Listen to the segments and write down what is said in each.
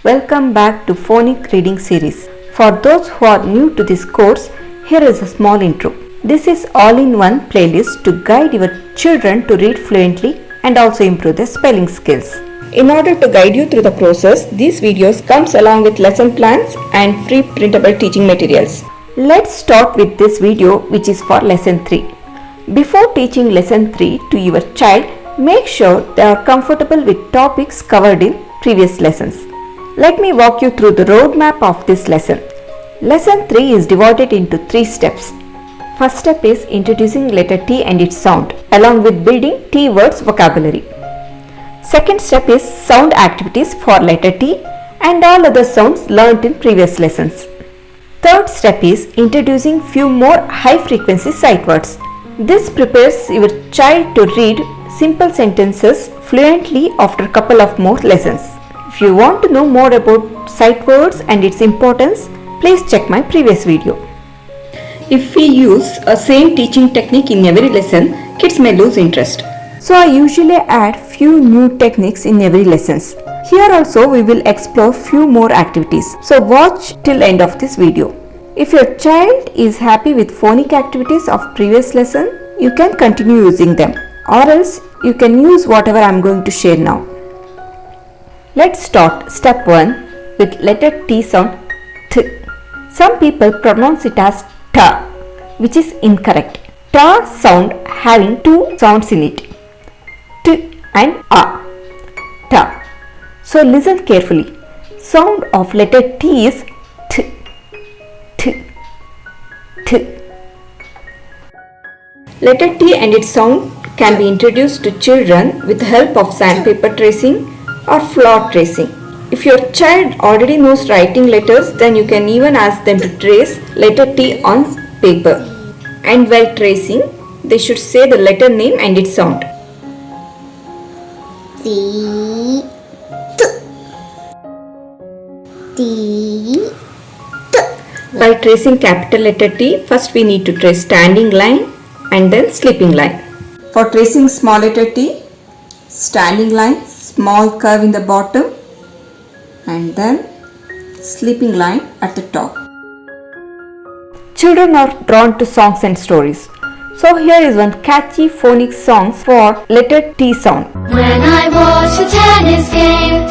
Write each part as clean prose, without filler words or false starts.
Welcome back to Phonic Reading Series. For those who are new to this course, here is a small intro. This is all-in-one playlist to guide your children to read fluently and also improve their spelling skills. In order to guide you through the process, these videos comes along with lesson plans and free printable teaching materials. Let's start with this video which is for lesson 3. Before teaching lesson 3 to your child, make sure they are comfortable with topics covered in previous lessons. Let me walk you through the roadmap of this lesson. Lesson 3 is divided into 3 steps. First step is introducing letter T and its sound, along with building T words vocabulary. Second step is sound activities for letter T and all other sounds learnt in previous lessons. Third step is introducing few more high frequency sight words. This prepares your child to read simple sentences fluently after a couple of more lessons. If you want to know more about sight words and its importance, please check my previous video. If we use a same teaching technique in every lesson, kids may lose interest. So I usually add few new techniques in every lessons. Here also we will explore few more activities. So watch till end of this video. If your child is happy with phonic activities of previous lesson, you can continue using them, or else you can use whatever I am going to share now. Let's start step 1 with letter T sound T. Some people pronounce it as ta, which is incorrect. Ta sound having two sounds in it, T and A. Ta. So listen carefully. Sound of letter T is T. T. T. Letter T and its sound can be introduced to children with the help of sandpaper tracing or floor tracing. If your child already knows writing letters, then you can even ask them to trace letter T on paper. And while tracing, they should say the letter name and its sound. T, T, T, T. By tracing capital letter T, first we need to trace standing line and then sleeping line. For tracing small letter T, standing line, small curve in the bottom and then sleeping line at the top. Children are drawn to songs and stories. So here is one catchy phonic song for letter T sound. When I watch the tennis game,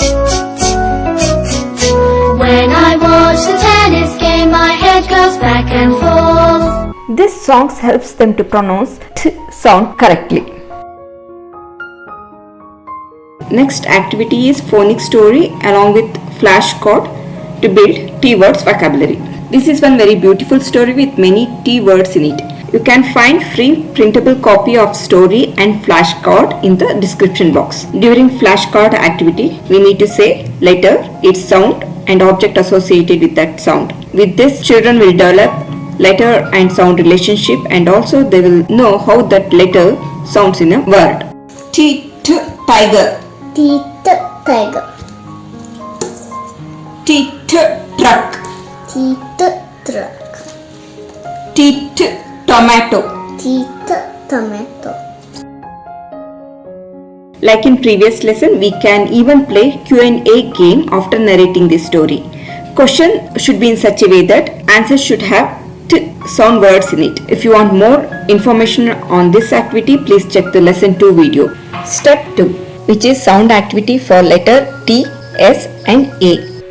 when I watch the tennis game, my head goes back and forth. This song helps them to pronounce T sound correctly. Next activity is phonic story along with flashcard to build T words vocabulary. This is one very beautiful story with many T words in it. You can find free printable copy of story and flashcard in the description box. During flashcard activity, we need to say letter, its sound and object associated with that sound. With this, children will develop letter and sound relationship and also they will know how that letter sounds in a word. T, tiger. T, tiger. T, truck. T, truck. T, tomato. T, tomato. Like in previous lesson, we can even play Q&A game after narrating this story. Question should be in such a way that answers should have T sound words in it. If you want more information on this activity, please check the lesson 2 video. Step 2, which is sound activity for letter T, S and A.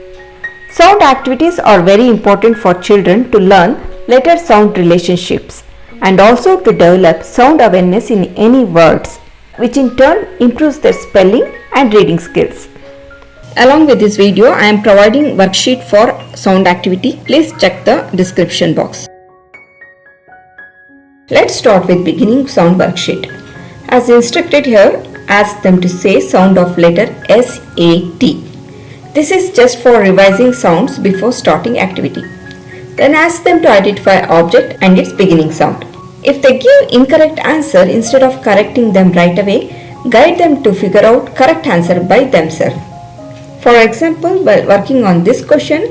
Sound activities are very important for children to learn letter sound relationships and also to develop sound awareness in any words, which in turn improves their spelling and reading skills. Along with this video, I am providing worksheet for sound activity. Please check the description box. Let's start with beginning sound worksheet. As instructed here, ask them to say sound of letter S-A-T. This is just for revising sounds before starting activity. Then ask them to identify object and its beginning sound. If they give incorrect answer, instead of correcting them right away, guide them to figure out correct answer by themselves. For example, while working on this question,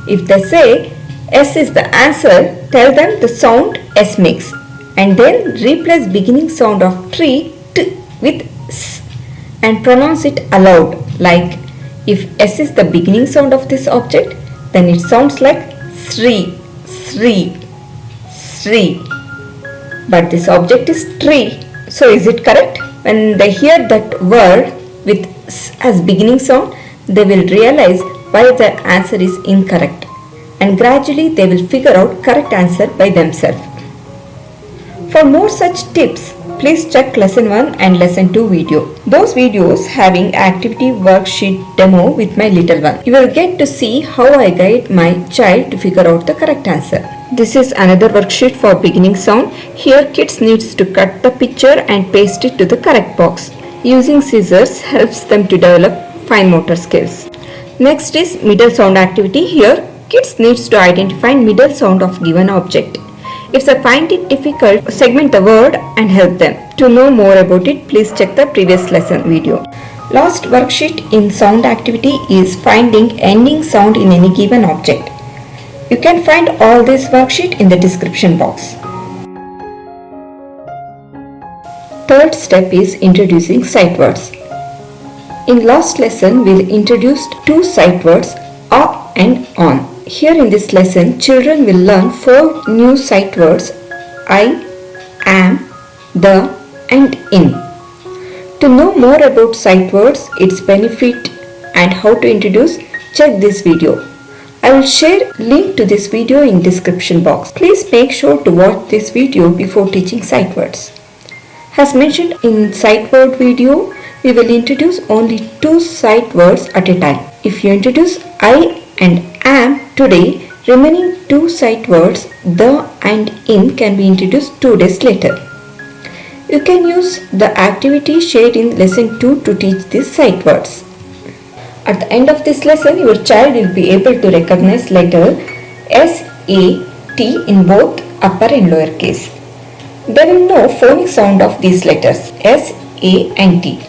if they say S is the answer, tell them the sound S makes and then replace beginning sound of tree T with S and pronounce it aloud like If S is the beginning sound of this object, then it sounds like Sri, Sri, Sri. But this object is tree. So is it correct? When they hear that word with S as beginning sound, they will realize why the answer is incorrect, and gradually they will figure out correct answer by themselves. For more such tips, please check lesson 1 and lesson 2 video. Those videos having activity worksheet demo with my little one. You will get to see how I guide my child to figure out the correct answer. This is another worksheet for beginning sound. Here kids needs to cut the picture and paste it to the correct box. Using scissors helps them to develop fine motor skills. Next is middle sound activity. Here kids needs to identify middle sound of given object. If they find it difficult, segment the word and help them. To know more about it, please check the previous lesson video. Last worksheet in sound activity is finding ending sound in any given object. You can find all this worksheet in the description box. Third step is introducing sight words. In last lesson, we introduced two sight words, a and on. Here in this lesson, children will learn 4 new sight words, I, am, the and in. To know more about sight words, its benefit and how to introduce, check this video. I will share link to this video in description box. Please make sure to watch this video before teaching sight words. As mentioned in sight word video, we will introduce only 2 sight words at a time. If you introduce I and am today, remaining 2 sight words, the and in, can be introduced 2 days later. You can use the activity shared in lesson 2 to teach these sight words. At the end of this lesson, your child will be able to recognize letter S, A, T in both upper and lower case. They will know phonic sound of these letters S, A and T.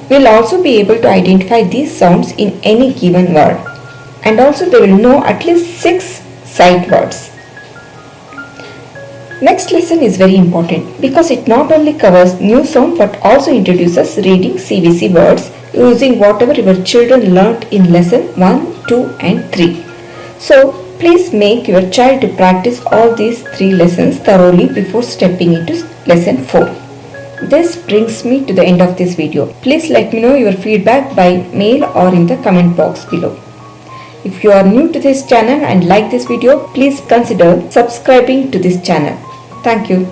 We will also be able to identify these sounds in any given word, and also they will know at least 6 sight words. Next lesson is very important because it not only covers new sound but also introduces reading CVC words using whatever your children learnt in lesson 1, 2 and 3. So please make your child to practice all these 3 lessons thoroughly before stepping into lesson 4. This brings me to the end of this video. Please let me know your feedback by mail or in the comment box below. If you are new to this channel and like this video, please consider subscribing to this channel. Thank you.